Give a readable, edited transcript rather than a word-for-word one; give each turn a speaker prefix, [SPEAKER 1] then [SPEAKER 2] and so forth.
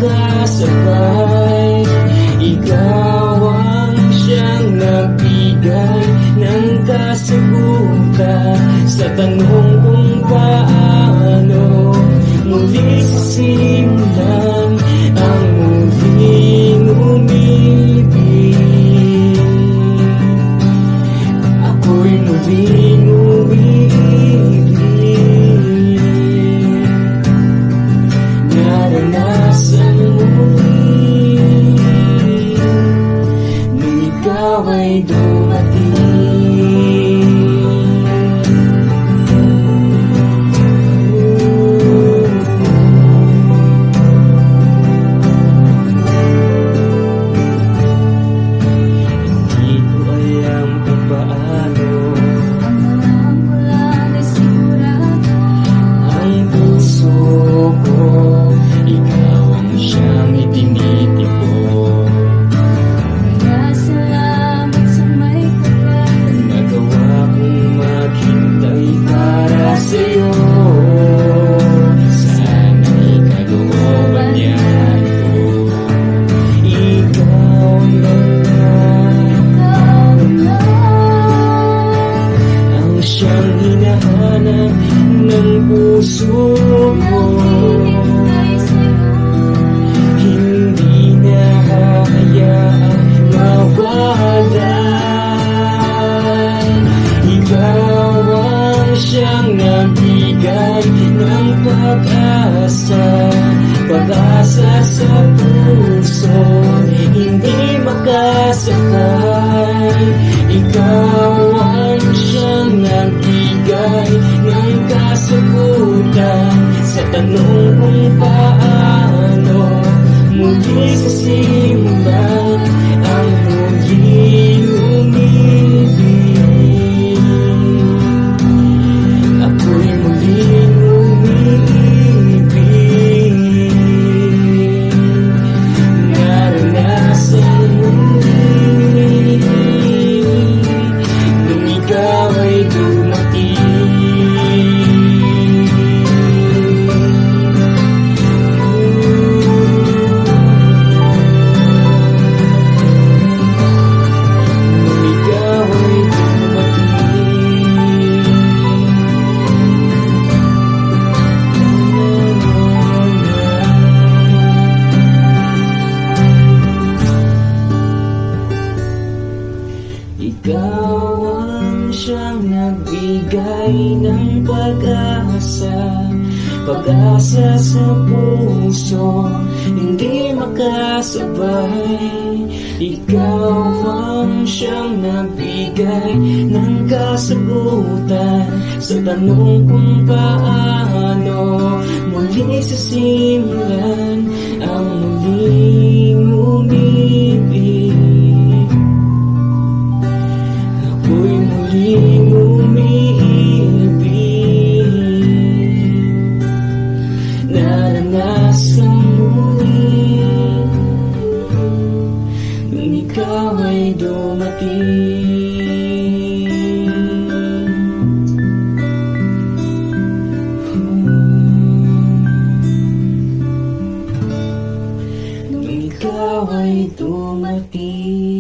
[SPEAKER 1] makasabay. Ikaw ang siyang nagbigay ng kasagutan sa tanong kung paano muli sisimulan ang muling umibig. Ako'y muling umibig. Naranasan muli nung ikaw ay dumating. Siyang hinahanap ng puso mo, hindi na hahayaan mawalan. Ikaw ang siyang nagbigay ng pag-asa, pag-asa sa puso, hindi makasakay. Ikaw ang siyang nagbigay ng kasagutan sa tanong kung paano muli sisimulan ang muling umibig. Ako'y muling umibig. Naranasan muli nung ikaw ay dumating. Nung ikaw ay dumating. Ikaw ang siyang nagbigay ng pag-asa, pag-asa sa puso, hindi makasabay. Ikaw ang siyang nagbigay ng kasagutan sa tanong kung paano muli sisimulan ang muling umibig. Ako'y muling umiibig. Naranasan muli nung ikaw ay dumating. Nung ikaw ay dumating.